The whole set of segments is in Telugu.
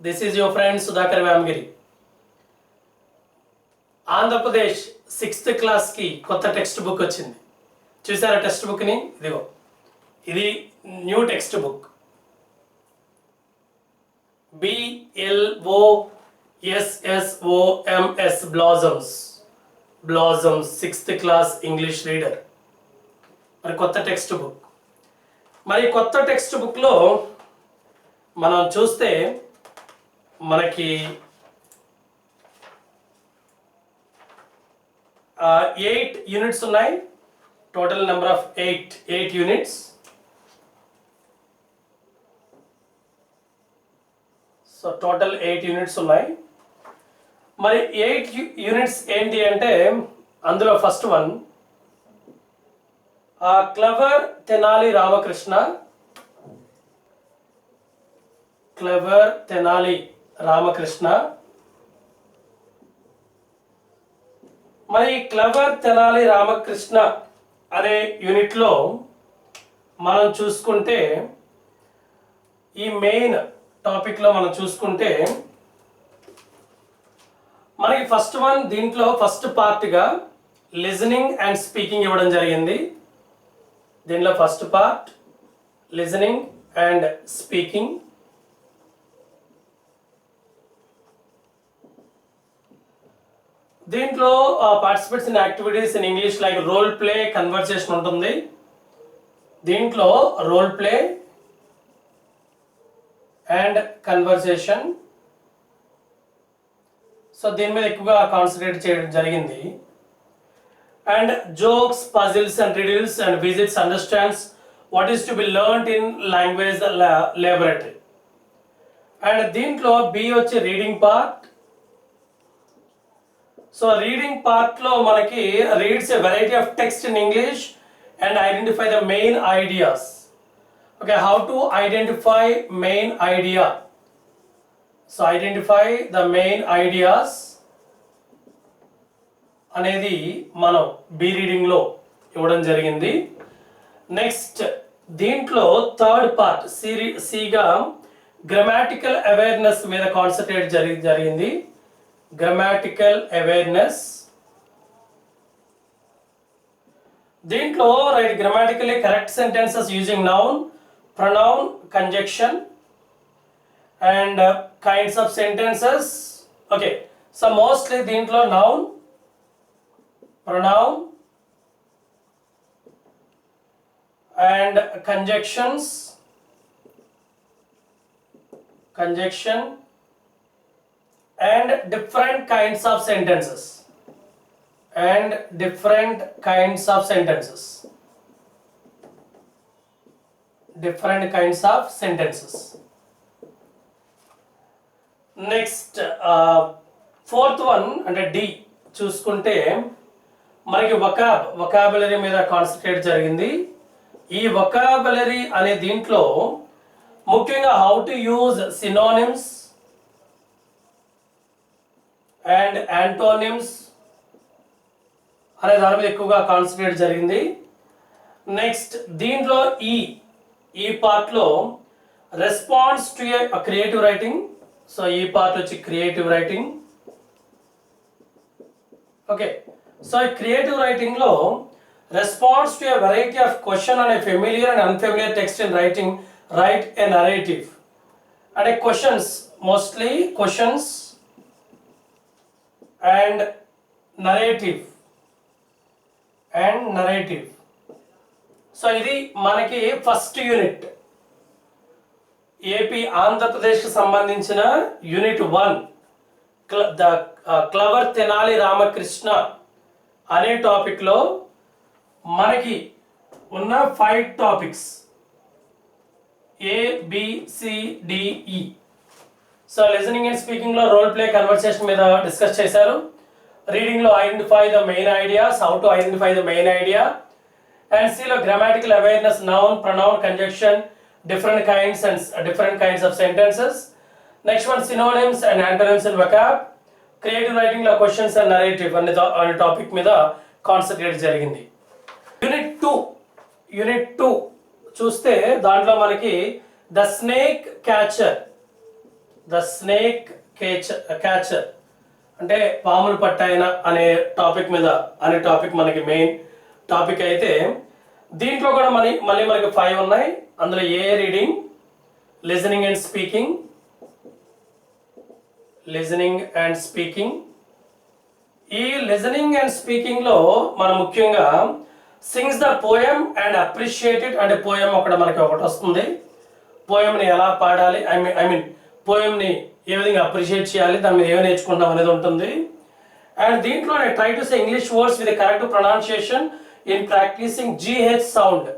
This is your friend Sudhakar Vamgiri. Andhra Pradesh 6th క్లాస్కి కొత్త టెక్స్ట్ బుక్ వచ్చింది. చూసారా టెక్స్ట్ బుక్ని? ఇదిగో, ఇది new text book. BLOSSOMS blossoms 6th class English reader. మరి కొత్త టెక్స్ట్ బుక్. మరి కొత్త టెక్స్ట్ బుక్లో మనం చూస్తే మనకి 8 యూనిట్స్ ఉన్నాయి. Total number of 8 units. So total 8 units ఉన్నాయి. మరి 8 యూనిట్స్ ఏంటి అంటే, అందులో first one clever Tenali Ramakrishna. Clever Tenali Ramakrishna. మరి క్లవర్ తెనాలి రామకృష్ణ అనే యూనిట్లో మనం చూసుకుంటే, ఈ మెయిన్ టాపిక్లో మనం చూసుకుంటే మనకి ఫస్ట్ వన్, దీంట్లో ఫస్ట్ పార్ట్గా లిజనింగ్ అండ్ స్పీకింగ్ ఇవ్వడం జరిగింది. దీనిలో first part listening and speaking. దీంట్లో participates in activities in English like role play, conversation ఉంటుంది. దీంట్లో role play and conversation. So దీని మీద ఎక్కువగా కాన్సన్ట్రేట్ చేయడం జరిగింది. And jokes, puzzles and riddles and visits, understands what is to be learned in language laboratory. And దీంట్లో బి వచ్చి రీడింగ్ పార్ట్. సో రీడింగ్ పార్ట్లో మనకి reads a variety of text in English and identify the main ideas. Okay, how to identify main idea. So identify the main ideas అనేది మనం బి రీడింగ్లో ఇవ్వడం జరిగింది. నెక్స్ట్ దీంట్లో థర్డ్ పార్ట్ సిగా గ్రామాటికల్ అవేర్నెస్ మీద కాన్సన్ట్రేట్ జరిగింది. Grammatical awareness. దీంట్లో write grammatically correct sentences using noun, pronoun, conjunction and kinds of sentences. Okay, so mostly దీంట్లో noun, pronoun and conjunctions, conjunction and different kinds of sentences, and different kinds of sentences, different kinds of sentences. Next fourth one అంటే D చూసుకుంటే మనకి వొకాబులరీ మీద కాన్సన్ట్రేట్ జరిగింది. ఈ వొకాబులరీ అనే దీంట్లో ముఖ్యంగా how to use synonyms and antonyms అనే దాని మీద ఎక్కువగా కాన్సన్ట్రేట్ జరిగింది. నెక్స్ట్ దీంట్లో ఈ పార్ట్లో response to a creative writing. So ఈ పార్ట్ వచ్చి క్రియేటివ్ రైటింగ్. ఓకే, సో ఈ creative రైటింగ్లో response to a variety of question on a familiar and unfamiliar text in writing, write a narrative. And a questions, mostly questions and narrative. So ఇది మనకి ఫస్ట్ యూనిట్, ఏపీ ఆంధ్రప్రదేశ్కి సంబంధించిన యూనిట్ 1 క్లవర్ తెనాలి రామకృష్ణ అనే టాపిక్లో మనకి ఉన్న 5 topics ABCDE. So listening and స్పీకింగ్లో రోల్ ప్లే, కన్వర్సేషన్ మీద డిస్కస్ చేశారు. రీడింగ్లో identify the main ideas, how to identify the main idea. And సిలో grammatical awareness, noun, pronoun, conjunction, different kinds of sentences. Next one synonyms and antonyms in vocab. Creative writing లో questions and narrative అనే టాపిక్ మీద కాన్సన్ట్రేట్ జరిగింది. యూనిట్ 2 చూస్తే దాంట్లో మనకి the snake catcher the snake catcher అంటే పాములు పట్టాయన అనే టాపిక్ మనకి మెయిన్ టాపిక్ అయితే దీంట్లో కూడా మళ్ళీ మనకి 5 ఉన్నాయి. అందులో A reading, listening and speaking. ఈ లిజనింగ్ అండ్ స్పీకింగ్ లో మనం ముఖ్యంగా sings the poem and appreciate it అంటే పోయం మనకి ఒకటి వస్తుంది. పోయంని ఎలా పాడాలి, ఐ మీన్ పోయంని ఏ విధంగా అప్రిషియేట్ చేయాలి, దాని మీద ఏమి నేర్చుకుంటాం అనేది ఉంటుంది. అండ్ దీంట్లో try to say English words with correct pronunciation in practicing GH sound.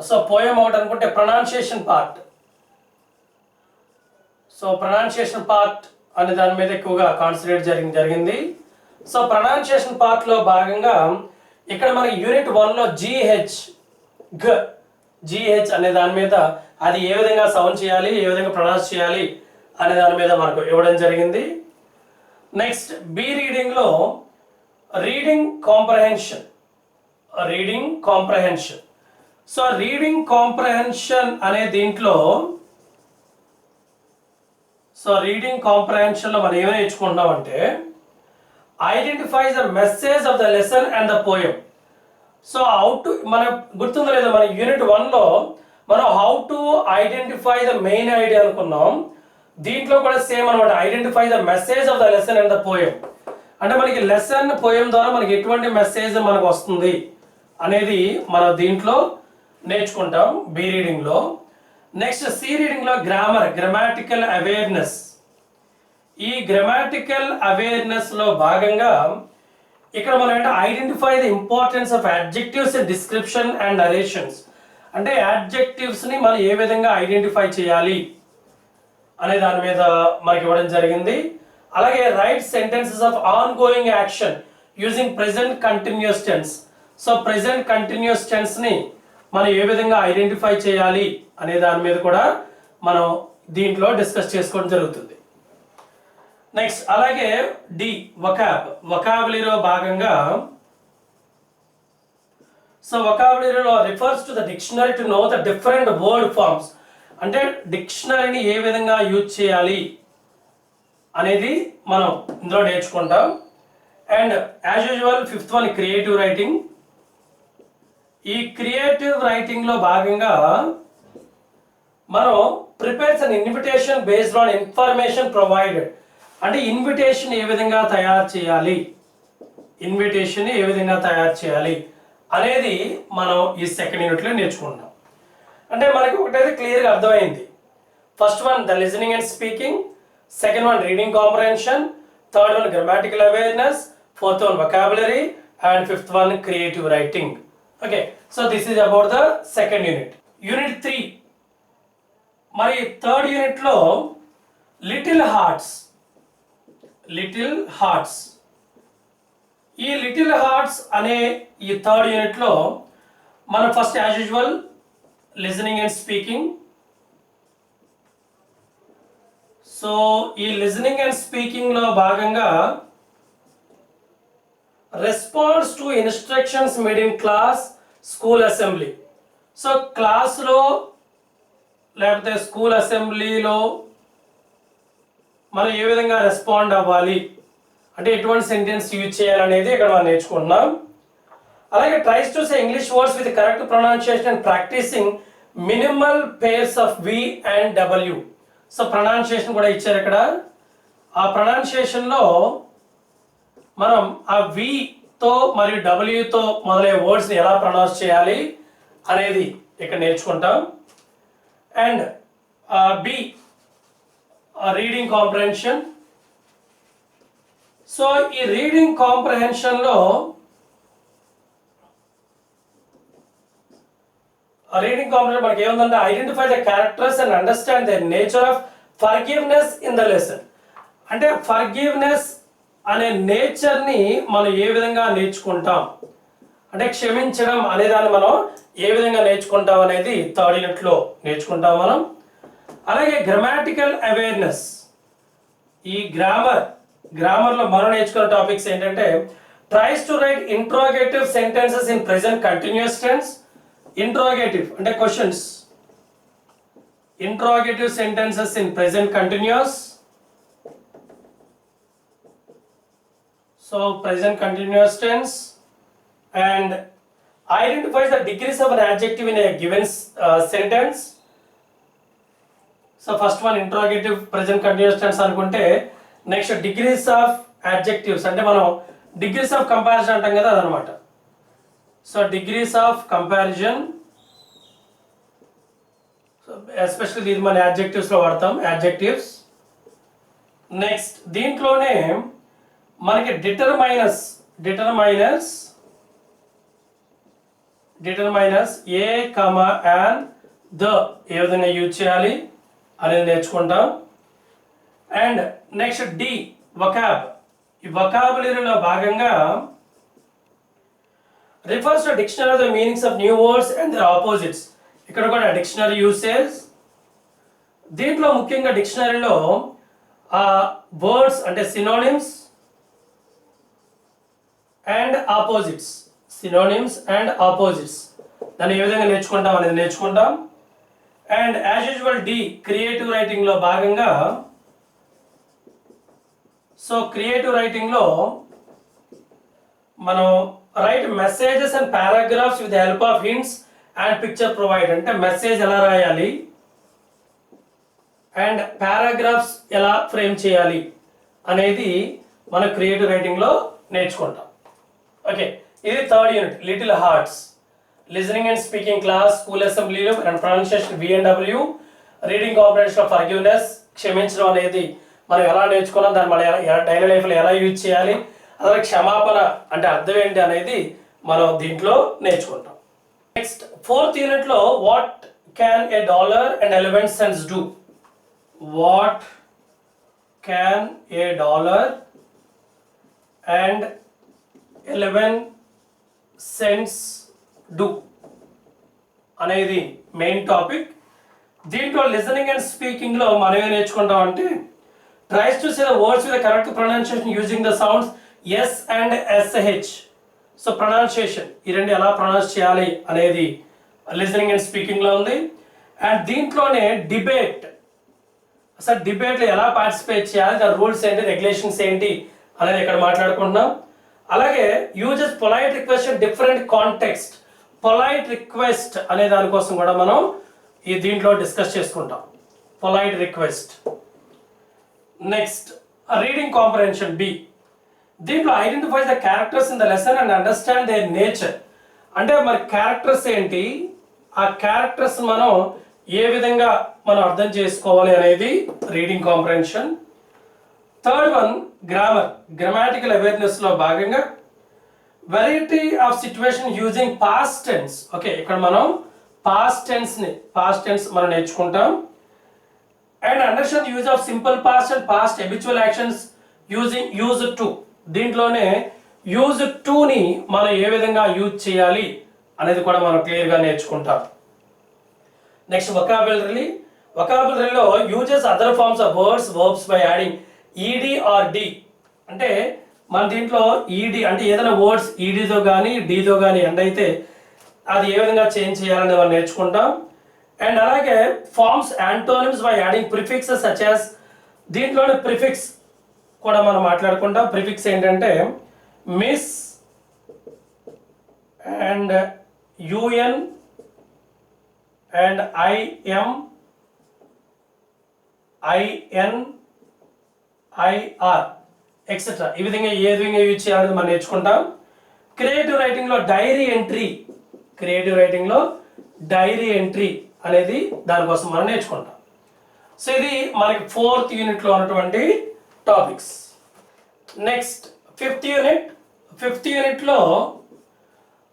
So poem ఒకటి అనుకుంటే pronunciation part. So pronunciation part అనే దాని మీద ఎక్కువగా కాన్సన్ట్రేట్ జరిగింది. సో ప్రొనౌన్సియేషన్ పార్ట్ లో భాగంగా ఇక్కడ మనకి యూనిట్ 1 లో GH అనే దాని మీద అది ఏ విధంగా సౌండ్ చేయాలి, ఏ విధంగా ప్రొనౌన్స్ చేయాలి అనే దాని మీద మనకు ఇవ్వడం జరిగింది. నెక్స్ట్ బి రీడింగ్ లో reading comprehension. So reading comprehension అనే దీంట్లో రీడింగ్ కాంప్రహెన్షన్ లో మనం ఏమైనా నేర్చుకుంటున్నామంటే identifies the message of the lesson and the poem. So how to మనం గుర్తుందో లేదో మన యూనిట్ 1 లో మనం how to identify the main idea అనుకున్నాం. దీంట్లో కూడా సేమ్ అనమాట, identify the message of the lesson and the poem. అంటే మనకి లెసన్ పోయం ద్వారా మనకి ఎటువంటి మెసేజ్ మనకు వస్తుంది అనేది మనం దీంట్లో నేర్చుకుంటాం బి రీడింగ్ లో. నెక్స్ట్ సి రీడింగ్ లో గ్రామాటికల్ అవేర్నెస్. ఈ గ్రామాటికల్ అవేర్నెస్ లో భాగంగా ఇక్కడ మనం ఏంటంటే identify the importance of adjectives and description and narrations. అంటే అడ్జెక్టివ్స్ ని మనం ఏ విధంగా ఐడెంటిఫై చేయాలి అనే దాని మీద మనకి ఇవ్వడం జరిగింది. అలాగే write sentences of ongoing action using present continuous tense. So present continuous tense ని మనం ఏ విధంగా ఐడెంటిఫై చేయాలి అనే దాని మీద కూడా మనం దీంట్లో డిస్కస్ చేసుకోవడం జరుగుతుంది. నెక్స్ట్ అలాగే డి వొకాబులరీలో భాగంగా సో వొకాబులరీలో refers to the dictionary to know the different word forms. అంటే డిక్షనరీని ఏ విధంగా యూజ్ చేయాలి అనేది మనం ఇందులో నేర్చుకుంటాం. And as usual 5th one creative writing. ఈ క్రియేటివ్ రైటింగ్ లో భాగంగా మనం prepares an invitation based on information provided. అంటే ఇన్విటేషన్ ఏ విధంగా తయారు చేయాలి అనేది మనం ఈ సెకండ్ యూనిట్లో నేర్చుకుంటాం. అంటే మనకి ఒకటైతే క్లియర్గా అర్థమైంది. First one the listening and speaking, second one reading comprehension, third one grammatical awareness, fourth one vocabulary and 5th one creative writing. Okay, so this is about the second unit. Unit 3 మరి థర్డ్ యూనిట్ లో లిటిల్ హార్ట్స్. ఈ లిటిల్ హార్ట్స్ అనే ఈ థర్డ్ యూనిట్ లో మనం first as usual listening and speaking. So ఈ లిజనింగ్ అండ్ స్పీకింగ్ లో భాగంగా response to instructions made in class, school assembly. So క్లాస్లో లేకపోతే స్కూల్ అసెంబ్లీలో మనం ఏ విధంగా రెస్పాండ్ అవ్వాలి, అంటే ఎటువంటి సెంటెన్స్ యూజ్ చేయాలనేది ఇక్కడ మనం నేర్చుకుంటున్నాం. అలాగే tries to say English words with correct pronunciation and practicing minimal pairs of V and W. So pronunciation కూడా ఇచ్చారు ఇక్కడ. ఆ ప్రొనౌన్సియేషన్లో మనం ఆ వితో మరియు డబ్ల్యూతో మొదలయ్యే వర్డ్స్ని ఎలా ప్రొనౌన్స్ చేయాలి అనేది ఇక్కడ నేర్చుకుంటాం. And B reading comprehension. So ఈ రీడింగ్ కాంప్రహెన్షన్లో మనకి ఏముందంటే identify the characters and understand the nature of forgiveness in the lesson. అంటే ఫర్గివ్నెస్ అనే నేచర్ని మనం ఏ విధంగా నేర్చుకుంటాం, అంటే క్షమించడం అనే దాన్ని మనం ఏ విధంగా నేర్చుకుంటాం అనేది థర్డ్ యూనిట్లో నేర్చుకుంటాం మనం. అలాగే గ్రామాటికల్ అవేర్నెస్. ఈ గ్రామర్లో మనం నేర్చుకున్న టాపిక్స్ ఏంటంటే tries to write interrogative sentences in present continuous tense. Interrogative అంటే questions, interrogative sentences in present continuous. So present continuous tense, and identifies the degrees of an adjective in a given sentence. So first one interrogative present continuous tense అనుకుంటే నెక్స్ట్ డిగ్రీస్ ఆఫ్ adjectives అంటే మనం డిగ్రీస్ ఆఫ్ కంపారిజన్ అంటాం కదా అదనమాట. So degrees of comparison, so especially ఇది మన adjectives లో వాడతాం adjectives. నెక్స్ట్ దీంట్లోనే మనకి determiners a comma and the ఏ విధంగా యూజ్ చేయాలి అనేది నేర్చుకుంటాం. అండ్ నెక్స్ట్ డి వొకాబ్, ఈ వొకాబులరీలో భాగంగా refers to dictionary of the meanings of new words and their opposites. ఇక్కడ కూడా డిక్షనరీ యూసేజ్. దీంట్లో ముఖ్యంగా డిక్షనరీలో వర్డ్స్ అంటే సినోనిమ్స్ అండ్ ఆపోజిట్స్, దాన్ని ఏ విధంగా నేర్చుకుంటాం అనేది నేర్చుకుంటాం. And as usual the creative writing లో భాగంగా, సో క్రియేటివ్ రైటింగ్ లో మనం write messages and paragraphs with help of hints and picture provide, అంటే మెసేజ్ ఎలా రాయాలి అండ్ పారాగ్రాఫ్స్ ఎలా ఫ్రేమ్ చేయాలి అనేది మన క్రియేటివ్ రైటింగ్ లో నేర్చుకుంటాం. ఓకే, ఇది third unit little hearts, listening and speaking class, school అసెంబ్లీలో and pronunciation VNW, reading comprehension of forgiveness, క్షమించడం అనేది మనం ఎలా నేర్చుకున్నాం, దాన్ని మన డైలీ లైఫ్లో ఎలా యూజ్ చేయాలి, అలాగే క్షమాపణ అంటే అర్థం ఏంటి అనేది మనం దీంట్లో నేర్చుకుంటాం. నెక్స్ట్ ఫోర్త్ యూనిట్లో what can a dollar and 11 cents do, what can a dollar and 11 cents do అనేది మెయిన్ టాపిక్. దీంట్లో లిజనింగ్ అండ్ స్పీకింగ్ లో మనం ఏం నేర్చుకుంటాం అంటే tries to say the words with correct pronunciation using the sounds S and SH. So pronunciation ఈ రెండు ఎలా ప్రొనౌన్స్ చేయాలి అనేది లిజనింగ్ అండ్ స్పీకింగ్ లో ఉంది. అండ్ దీంట్లోనే డిబేట్, అసలు డిబేట్లో ఎలా పార్టిసిపేట్ చేయాలి, దాని రూల్స్ ఏంటి, రెగ్యులేషన్స్ ఏంటి అనేది ఇక్కడ మాట్లాడుకుంటున్నాం. అలాగే uses polite request different context, polite request అనే దానికోసం కూడా మనం ఈ దీంట్లో డిస్కస్ చేసుకుంటాం, polite request. Next reading comprehension B, దీంట్లో identifies the characters in the lesson and understand their nature, అంటే మరి క్యారెక్టర్స్ ఏంటి, ఆ క్యారెక్టర్స్ మనం ఏ విధంగా మనం అర్థం చేసుకోవాలి అనేది reading comprehension. Third one grammar, grammatical awareness లో భాగంగా variety of situation using past tense. Okay, ఇక్కడ మనం పాస్ట్ టెన్స్ మనం నేర్చుకుంటాం. And understand use of simple past and past habitual actions using use to, దీంట్లోనే యూజ్ టు ని మనం ఏ విధంగా యూజ్ చేయాలి అనేది కూడా మనం క్లియర్ గా నేర్చుకుంటాం. నెక్స్ట్ వొకాబులరీలో uses other forms of words verbs by adding ED or D, అంటే మన దీంట్లో ED అంటే ఏదైనా వర్డ్స్ EDతో కానీ Dతో కానీ ఎండ్ అయితే అది ఏ విధంగా చేంజ్ చేయాలని మనం నేర్చుకుంటాం. అండ్ అలాగే forms antonyms by adding prefixes such as, దీంట్లోనే ప్రిఫిక్స్ కూడా మనం మాట్లాడుకుంటాం. ప్రిఫిక్స్ ఏంటంటే mis and UN and IM IN IR etcetera, ఈ విధంగా ఏ విధంగా యూజ్ చేయాలని మనం నేర్చుకుంటాం. క్రియేటివ్ రైటింగ్లో డైరీ ఎంట్రీ అనేది దానికోసం మనం నేర్చుకుంటాం. సో ఇది మనకి ఫోర్త్ యూనిట్లో ఉన్నటువంటి టాపిక్స్. నెక్స్ట్ ఫిఫ్త్ యూనిట్లో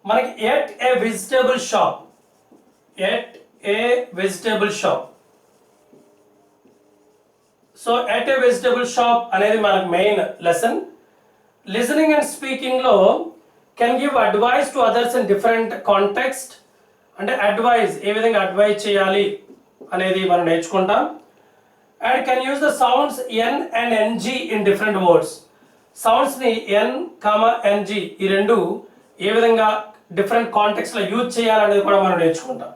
మనకి at a vegetable shop. So at a vegetable shop అనేది మనకు main lesson. Listening and speaking లో can give advice to others in different context, అంటే అడ్వైస్ ఏ విధంగా అడ్వైజ్ చేయాలి అనేది మనం నేర్చుకుంటాం. And can use the sounds N and NG in different words, sounds ని N, NG ఈ రెండు ఏ విధంగా డిఫరెంట్ కాంటెక్స్ట్ లో యూజ్ చేయాలనేది కూడా మనం నేర్చుకుంటాం.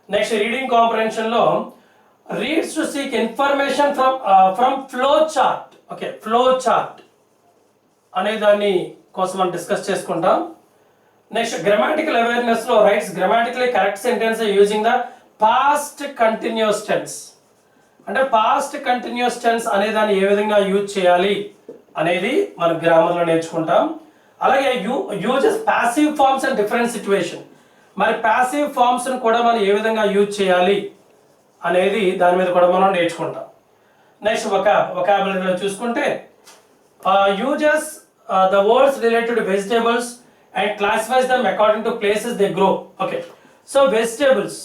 నెక్స్ట్ రీడింగ్ కాంప్రహెన్షన్ లో reads to seek information from flow chart. Okay, flow chart అనే దాన్ని కోసం మనం డిస్కస్ చేసుకుంటాం. నెక్స్ట్ గ్రామాటికల్ అవేర్నెస్ లో writes grammatically correct sentence using the past continuous tense. అంటే పాస్ట్ కంటిన్యూస్ టెన్స్ అనే దాన్ని ఏ విధంగా యూజ్ చేయాలి అనేది మనం గ్రామర్ లో నేర్చుకుంటాం. అలాగే uses passive forms and different situation. మరి ప్యాసివ్ ఫార్మ్స్ కూడా మనం ఏ విధంగా యూజ్ చేయాలి అనేది దాని మీద కూడా మనం నేర్చుకుంటాం. నెక్స్ట్ వొకాబులరీలో చూసుకుంటే uses the words related vegetables and classifies them according to places they grow. Okay, so vegetables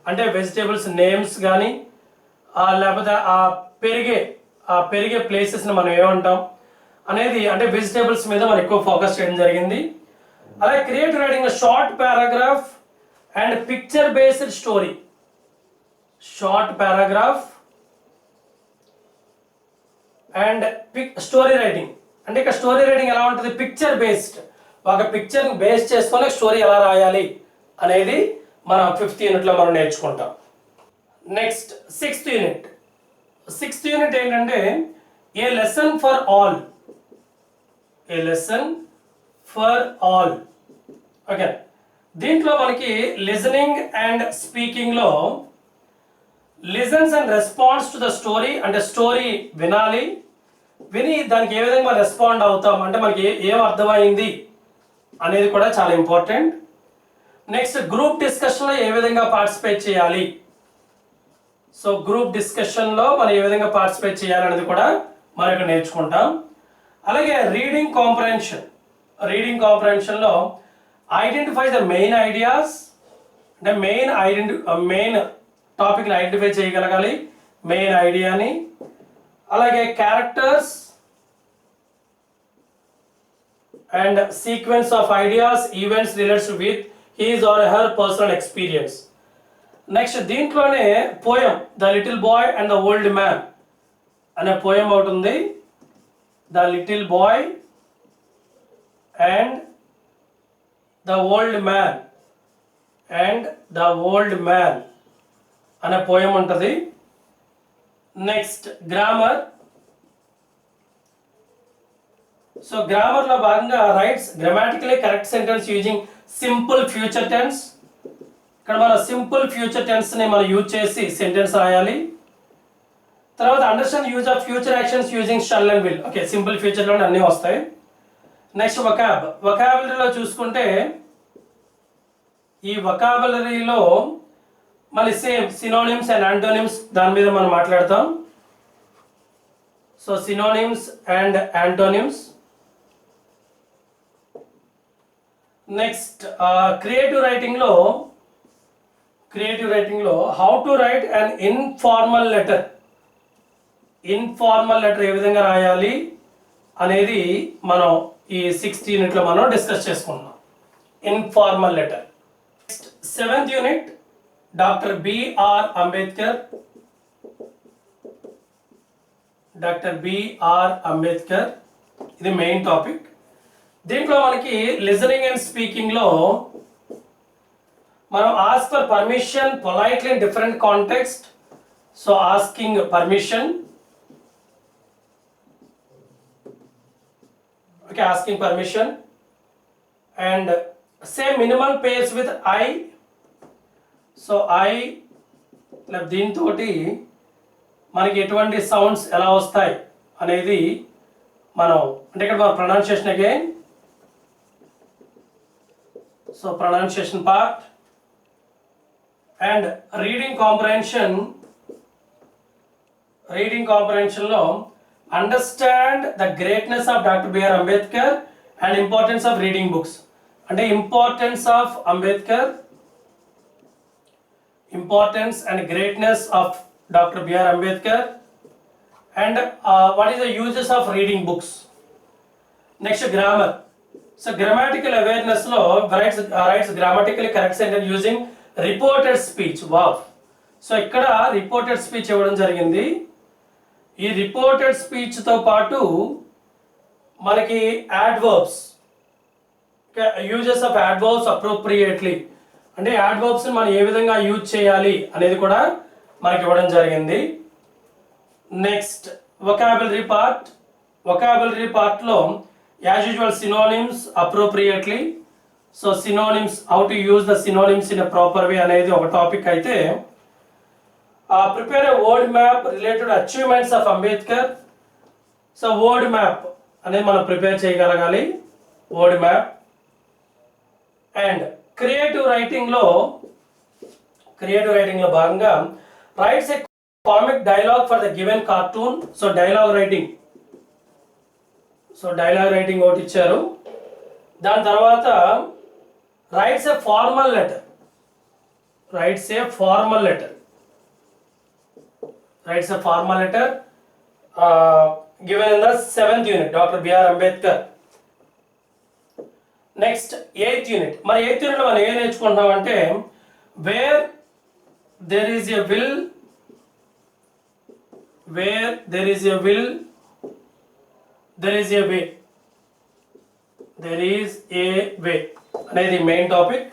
అంటే వెజిటేబుల్స్ నేమ్స్ కానీ లేకపోతే ఆ పెరిగే ప్లేసెస్ని మనం ఏమంటాం అనేది అంటే వెజిటేబుల్స్ మీద మనం ఎక్కువ ఫోకస్ చేయడం జరిగింది. అలాగే create writing short paragraph and picture based story. Short paragraph and story writing. అంటే ఇక్కడ స్టోరీ రైటింగ్ ఎలా ఉంటుంది, పిక్చర్ బేస్డ్. ఒక పిక్చర్ని బేస్ చేసుకొని స్టోరీ ఎలా రాయాలి అనేది మనం 5th యూనిట్లో మనం నేర్చుకుంటాం. Next 6th unit. 6th unit ఏంటంటే a lesson for all. A lesson for all. Okay, దీంట్లో మనకి లిజనింగ్ అండ్ స్పీకింగ్ లో listens and response to the story. అంటే స్టోరీ విని దానికి ఏ విధంగా రెస్పాండ్ అవుతాం, అంటే మనకి ఏం అర్థమైంది అనేది కూడా చాలా ఇంపార్టెంట్. నెక్స్ట్ గ్రూప్ డిస్కషన్లో ఏ విధంగా పార్టిసిపేట్ చేయాలి. సో గ్రూప్ డిస్కషన్లో మనం ఏ విధంగా పార్టిసిపేట్ చేయాలి అనేది కూడా మనం ఇక్కడ నేర్చుకుంటాం. అలాగే రీడింగ్ కాంప్రహెన్షన్లో ఐడెంటిఫై ద మెయిన్ ఐడియాస్. అంటే మెయిన్ టాపిక్ని ఐడెంటిఫై చేయగలగాలి, మెయిన్ ఐడియాని. అలాగే characters and sequence of ideas events relates with his or her personal experience. Next దీంట్లోనే poem the little boy and the old man అనే పోయం ఒకటి ఉంది. The little boy and the old man అనే పోయం ఉంటుంది. Next grammar. సో గ్రామర్ లో భాగంగా writes grammatically correct sentence using simple future tense. ఇక్కడ మన సింపుల్ ఫ్యూచర్ టెన్స్ ని మనం యూజ్ చేసి సెంటెన్స్ రాయాలి. తర్వాత understand use of future actions using shall and will. Okay, simple future లోనే అన్నీ వస్తాయి. నెక్స్ట్ వొకాబులరీలో చూసుకుంటే ఈ వొకాబులరీలో మళ్ళీ సేమ్ సినోనిమ్స్ అండ్ యాంటోనిమ్స్ దాని మీద మనం మాట్లాడతాం. So synonyms and antonyms. Next creative రైటింగ్లో how to write and informal letter ఏ విధంగా రాయాలి అనేది మనం ఈ 6th యూనిట్లో మనం డిస్కస్ చేసుకుంటున్నాం. Informal letter. Next 7th unit doctor BR Ambedkar. ఇది మెయిన్ టాపిక్. దీంట్లో మనకి లిజనింగ్ అండ్ స్పీకింగ్ లో మనం ask for permission politely in different context. So asking permission. Okay, asking permission and say minimal pairs with I. So దీంతో మనకి ఎటువంటి సౌండ్స్ ఎలా వస్తాయి అనేది మనం అంటే ఇక్కడ మన pronunciation again. So pronunciation part and reading కాంప్రహెన్షన్లో understand the greatness of doctor BR Ambedkar and importance of reading books. అంటే importance and greatness of Dr. B.R. Ambedkar and what is the uses of reading books. Next grammar. So grammatical awareness lo writes grammatically correct sentence using reported speech. Wow. So ikkada reported speech ఇవ్వడం జరిగింది. ఈ రిపోర్టెడ్ స్పీచ్ తో పాటు మనకి adverbs, uses of adverbs appropriately. అంటే యాడ్వర్బ్స్ మనం ఏ విధంగా యూజ్ చేయాలి అనేది కూడా మనకి ఇవ్వడం జరిగింది. నెక్స్ట్ వొకాబులరీ పార్ట్లో as usual synonyms appropriately. So synonyms, how to use the synonyms in a proper way అనేది ఒక టాపిక్ అయితే, prepare a word map related achievements of Ambedkar. So word map అనేది మనం ప్రిపేర్ చేయగలగాలి, వర్డ్ మ్యాప్. అండ్ క్రియేటివ్ రైటింగ్లో భాగంగా rights a comic dialogue for the given cartoon. So dialogue writing ఒకటి ఇచ్చారు. దాని తర్వాత rights A formal letter given in the 7th unit, Dr. B.R. Ambedkar. Next 8th unit. మరి 8th unit లో మనం ఏం నేర్చుకుంటున్నాం అంటే, where there is a will there is a way అనేది మెయిన్ టాపిక్.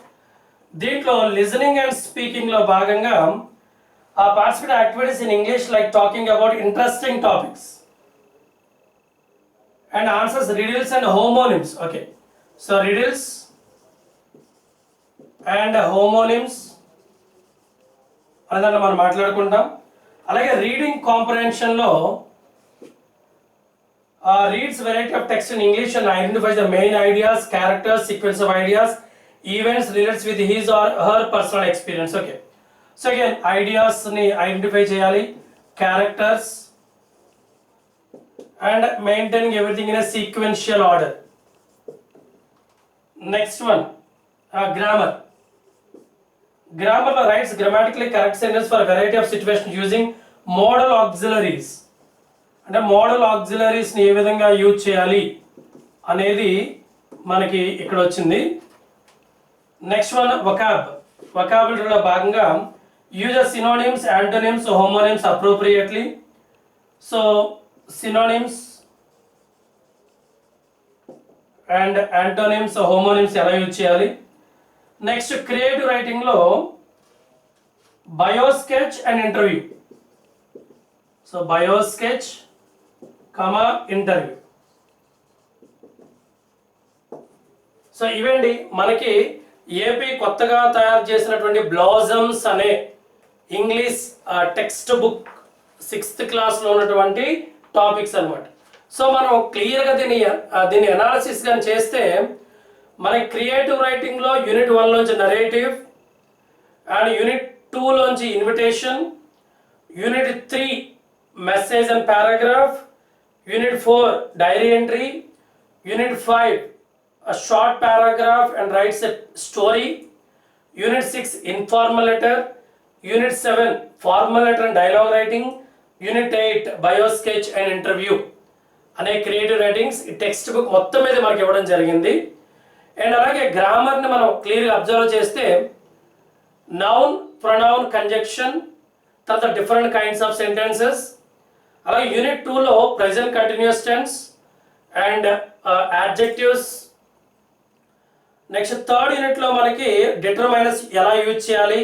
దీంట్లో లిజనింగ్ అండ్ స్పీకింగ్ లో భాగంగా participate activities in English like talking about interesting topics and answers riddles and homonyms. Okay, so riddles and homonyms అదంతా మనం మాట్లాడుకుంటాం. అలాగే రీడింగ్ కాంప్రహెన్షన్ లో reads variety of text in English and identifies the main ideas, characters, sequence of ideas, events relates with his or her personal experience. Okay, so again ideas ni identify cheyali, characters, and maintaining everything in a sequential order. Next one, grammar writes grammatically correct sentences for a variety of situations using modal auxiliaries. అంటే మోడల్ ఆక్సిలరీస్ని ఏ విధంగా యూజ్ చేయాలి అనేది మనకి ఇక్కడ వచ్చింది. నెక్స్ట్ వన్ వొకాబులరీలో భాగంగా use synonyms, antonyms, homonyms appropriately. So synonyms and antonyms, homonyms ఎలా యూజ్ చేయాలి. నెక్స్ట్ క్రియేటివ్ రైటింగ్లో bio sketch and interview. So bio sketch interview. So ఇవండి మనకి ఏపీ కొత్తగా తయారు చేసినటువంటి బ్లాజమ్స్ అనే ఇంగ్లీష్ టెక్స్ట్ బుక్ 6th క్లాస్లో ఉన్నటువంటి టాపిక్స్ అన్నమాట. సో మనం క్లియర్గా దీన్ని అనాలిసిస్ కానీ చేస్తే మనకి క్రియేటివ్ రైటింగ్లో యూనిట్ 1లోంచి నరేటివ్, అండ్ యూనిట్ 2లోంచి invitation, unit 3 message and paragraph, unit 4 diary entry, unit 5 a short paragraph and writes a story, unit 6 informal letter, unit 7 formal letter and dialogue writing, unit 8 bio sketch and interview అనే క్రియేటివ్ రైటింగ్స్ ఈ టెక్స్ట్ బుక్ మొత్తం మీద మనకి ఇవ్వడం జరిగింది. అండ్ అలాగే గ్రామర్ని మనం క్లియర్గా అబ్జర్వ్ చేస్తే నౌన్, ప్రొనౌన్, కంజంక్షన్, తర్వాత డిఫరెంట్ కైండ్స్ ఆఫ్ సెంటెన్సెస్. అలాగే యూనిట్ 2లో present continuous tense and adjectives. Next 3rd యూనిట్లో మనకి డిటర్మైనర్స్ ఎలా యూజ్ చేయాలి,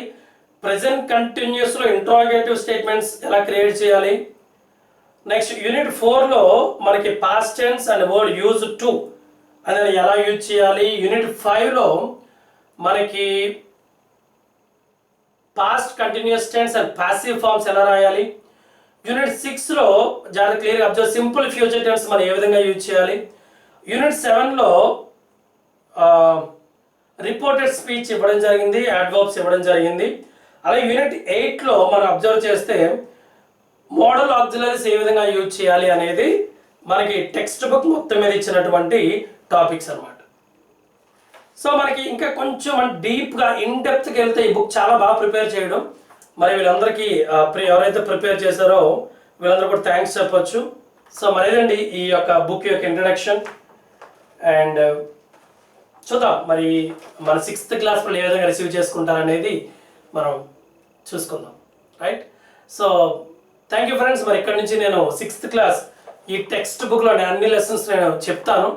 ప్రెజెంట్ కంటిన్యూస్లో ఇంట్రాగేటివ్ స్టేట్మెంట్స్ ఎలా క్రియేట్ చేయాలి. నెక్స్ట్ యూనిట్ 4లో మనకి past tense and word use to అనేది ఎలా యూజ్ చేయాలి. యూనిట్ 5లో మనకి past continuous tense and passive forms ఎలా రాయాలి. యూనిట్ 6లో చాలా క్లియర్గా అబ్జర్వ్ సింపుల్ ఫ్యూచర్ టెన్స్ మనం ఏ విధంగా యూజ్ చేయాలి. యూనిట్ 7లో రిపోర్టెడ్ స్పీచ్ ఇవ్వడం జరిగింది, అడ్వర్బ్స్ ఇవ్వడం జరిగింది. అలాగే యూనిట్ 8లో మనం అబ్జర్వ్ చేస్తే మోడల్ ఆక్సిలరీస్ ఏ విధంగా యూజ్ చేయాలి అనేది మనకి టెక్స్ట్ బుక్ మొత్తం మీద ఇచ్చినటువంటి టాపిక్స్ అన్నమాట. సో మనకి ఇంకా కొంచెం డీప్గా ఇన్డెప్త్కి వెళ్తే ఈ బుక్ చాలా బాగా ప్రిపేర్ చేయడం, మరి వీళ్ళందరికీ ఎవరైతే ప్రిపేర్ చేశారో వీళ్ళందరూ కూడా థ్యాంక్స్ చెప్పొచ్చు. సో మరేదండి ఈ యొక్క బుక్ యొక్క ఇంట్రడక్షన్. అండ్ చూద్దాం మరి మన 6th క్లాస్ వాళ్ళు ఏ విధంగా రిసీవ్ చేసుకుంటారనేది మనం చూసుకుందాం, right. So thank you friends. మరి ఇక్కడ నుంచి నేను 6th క్లాస్ ఈ టెక్స్ట్ బుక్లోని అన్ని లెసన్స్ నేను చెప్తాను.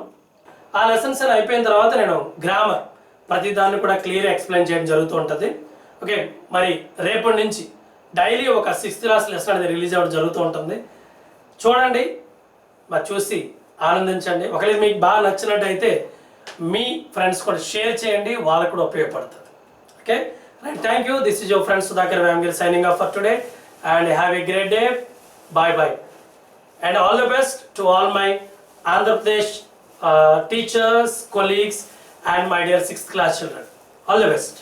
ఆ లెసన్స్ అని అయిపోయిన తర్వాత నేను గ్రామర్ ప్రతి దాన్ని కూడా క్లియర్ ఎక్స్ప్లెయిన్ చేయడం జరుగుతూ ఉంటుంది. ఓకే, మరి రేపటి నుంచి డైలీ ఒక 6th క్లాస్ లెసన్ అనేది రిలీజ్ అవ్వడం జరుగుతూ ఉంటుంది. చూడండి, మరి చూసి ఆనందించండి. ఒకవేళ మీకు బాగా నచ్చినట్టయితే మీ ఫ్రెండ్స్ కూడా షేర్ చేయండి, వాళ్ళకు కూడా ఉపయోగపడుతుంది. Okay right, thank you. This is your friend Sudhakar Vemagiri signing off for today and have a great day. Bye and all the best to all my Andhra Pradesh teachers, colleagues and my dear 6th class children. All the best.